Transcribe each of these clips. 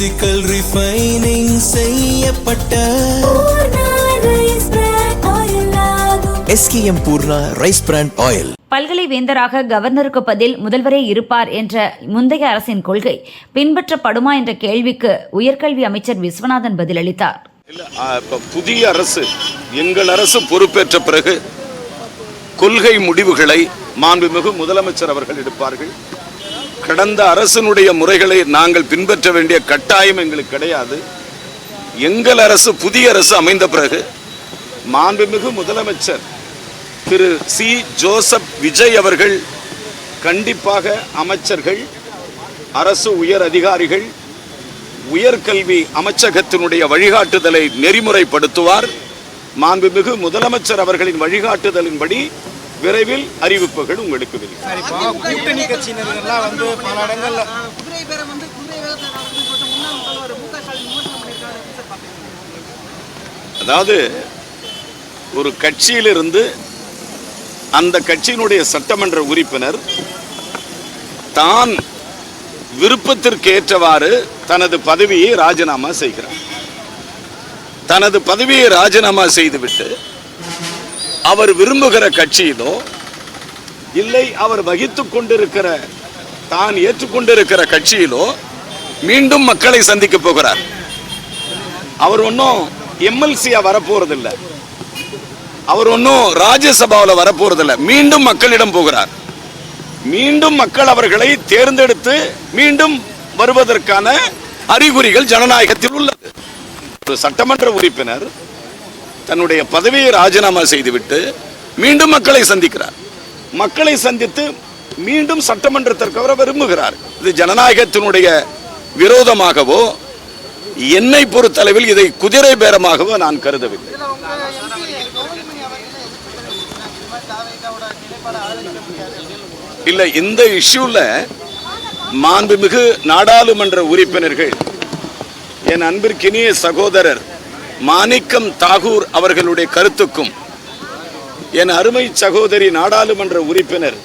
Physical refining செய்யப்பட்ட SKM Poorna rice brand oil. பல்கலை வேந்தராக கவர்னருக்கு பதில் முதல்வரே இருப்பார் என்ற முந்தைய அரசின் கொள்கை பின்பற்றப்படுமா என்ற கேள்விக்கு உயர்கல்வி அமைச்சர் விஸ்வநாதன் பதிலளித்தார். புதிய அரசு, எங்கள் அரசு பொறுப்பேற்ற பிறகு கொள்கை முடிவுகளை மாண்புமிகு முதலமைச்சர் அவர்கள் எடுப்பார்கள். கடந்த அரசினுடைய முறைகளை நாங்கள் பின்பற்ற வேண்டிய கட்டாயம் எங்களுக்கு கிடையாது. எங்கள் அரசு, புதிய அரசு அமைந்த பிறகு மாண்புமிகு முதலமைச்சர் திரு சி. ஜோசப் விஜய் அவர்கள் கண்டிப்பாக அமைச்சர்கள், அரசு உயர் அதிகாரிகள், உயர்கல்வி அமைச்சகத்தினுடைய வழிகாட்டுதலை நெறிமுறைப்படுத்துவார். மாண்புமிகு முதலமைச்சர் அவர்களின் வழிகாட்டுதலின்படி விரைவில் அறிவிப்புகள் உங்களுக்கு கூட்டணி கட்சியினர்கள்லாம் வந்து பல இடங்கள்ல அதாவது ஒரு கட்சியிலிருந்து அந்த கட்சியினுடைய சட்டமன்ற உறுப்பினர் தான் விருப்பத்திற்கு ஏற்றவாறு தனது பதவியை ராஜினாமா செய்கிறார். தனது பதவியை ராஜினாமா செய்துவிட்டு அவர் விரும்புகிற கட்சியிலோ இல்லை அவர் வகித்துக் கொண்டிருக்கிற, தான் ஏற்றுக்கொண்டிருக்கிற கட்சியிலோ மீண்டும் மக்களை சந்திக்க போகிறார். அவர் ஒன்றும் எம்எல்சியா வரப்போறதில்லை, அவர் ஒன்றும் ராஜ்யசபாவில் வரப்போறதில்லை. மீண்டும் மக்களிடம் போகிறார். மீண்டும் மக்கள் அவர்களை தேர்ந்தெடுத்து மீண்டும் வருவதற்கான அறிகுறிகள் ஜனநாயகத்தில் உள்ளது. ஒரு சட்டமன்ற உறுப்பினர் தன்னுடைய பதவியை ராஜினாமா செய்துவிட்டு மீண்டும் மக்களை சந்திக்கிறார். மக்களை சந்தித்து மீண்டும் சட்டமன்றத்திற்கு அவர் விரும்புகிறார். இது ஜனநாயகத்தினுடைய விரோதமாகவோ, என்னை பொறுத்தளவில் இதை குதிரை பேரமாகவோ நான் கருதவில்லை. இல்லை, இந்த இஷ்யூல மாண்புமிகு நாடாளுமன்ற உறுப்பினர்கள், என் அன்பிற்கினிய சகோதரர் மாணிக்கம் தாகூர் அவர்களுடைய கருத்துக்கும் என் அருமை சகோதரி நாடாளுமன்ற உறுப்பினர்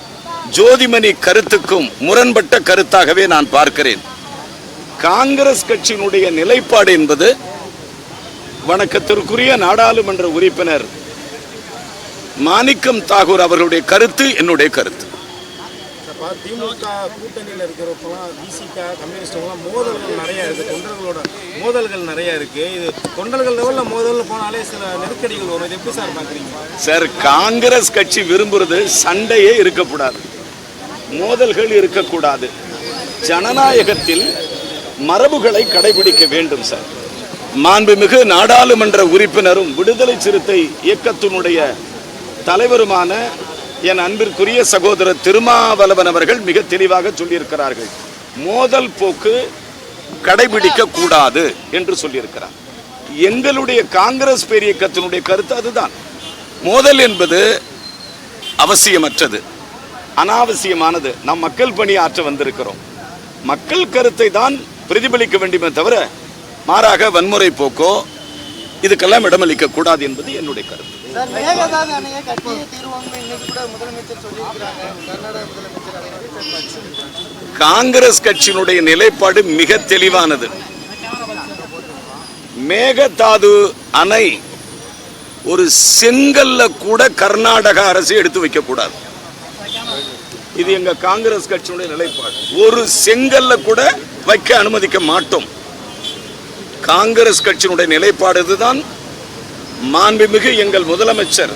ஜோதிமணி கருத்துக்கும் முரண்பட்ட கருத்தாகவே நான் பார்க்கிறேன். காங்கிரஸ் கட்சியினுடைய நிலைப்பாடு என்பது, வணக்கத்திற்குரிய நாடாளுமன்ற உறுப்பினர் மாணிக்கம் தாகூர் அவர்களுடைய கருத்து என்னுடைய கருத்து. திமுக கூட்டணியில் இருக்கிறப்பெல்லாம் விசிக கம்யூனிஸ்டுலாம் மோதல்கள் நிறைய இருக்கு, தொண்டர்களோட மோதல்கள் நிறைய இருக்கு. இது தொண்டர்கள் லெவலில் மோதல் போனாலே சில நெருக்கடிகள் வரும். இது எப்படி சார் பார்க்குறீங்க? சார், காங்கிரஸ் கட்சி விரும்புறது சண்டையே இருக்கக்கூடாது, மோதல்கள் இருக்கக்கூடாது. ஜனநாயகத்தில் மரபுகளை கடைபிடிக்க வேண்டும் சார். மாண்புமிகு நாடாளுமன்ற உறுப்பினரும் விடுதலை சிறுத்தை இயக்கத்தினுடைய தலைவருமான என் அன்பிற்குரிய சகோதரர் திருமாவளவன் அவர்கள் மிக தெளிவாக சொல்லியிருக்கிறார்கள். மோதல் போக்கு கடைபிடிக்க கூடாது என்று சொல்லியிருக்கிறார். எங்களுடைய காங்கிரஸ் பேரியக்கத்தினுடைய கருத்து அதுதான். மோதல் என்பது அவசியமற்றது, அனாவசியமானது. நாம் மக்கள் பணி ஆற்ற வந்திருக்கிறோம். மக்கள் கருத்தை தான் பிரதிபலிக்க வேண்டுமே தவிர மாறாக வன்முறை போக்கோ இதுக்கெல்லாம் இடமளிக்க கூடாது என்பது என்னுடைய கருத்து. காங்கிரஸ் கட்சியினுடைய நிலைப்பாடு மிக தெளிவானது. மேகதாது அணை ஒரு செங்கல்ல கூட கர்நாடக அரசு எடுத்து வைக்க கூடாது. இது எங்க காங்கிரஸ் கட்சியினுடைய நிலைப்பாடு. ஒரு செங்கல்ல கூட வைக்க அனுமதிக்க மாட்டோம். காங்கிரஸ் கட்சியினுடைய நிலைப்பாடு இதுதான். மாண்புமிகு எங்கள் முதலமைச்சர்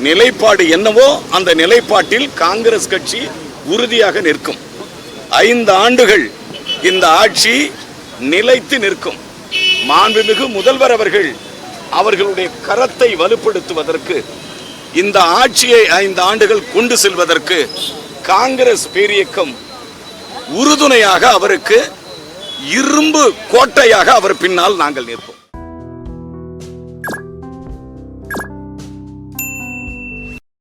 நிலைப்பாடு என்னவோ அந்த நிலைப்பாட்டில் காங்கிரஸ் கட்சி உறுதியாக நிற்கும். 5 ஆண்டுகள் இந்த ஆட்சி நிலைத்து நிற்கும். மாண்புமிகு முதல்வர் அவர்கள் அவர்களுடைய கரத்தை வலுப்படுத்துவதற்கு, இந்த ஆட்சியை 5 ஆண்டுகள் கொண்டு செல்வதற்கு காங்கிரஸ் பேரியக்கம் உறுதுணையாக, அவருக்கு இரும்பு கோட்டையாக அவர் பின்னால் நாங்கள் நிற்போம்.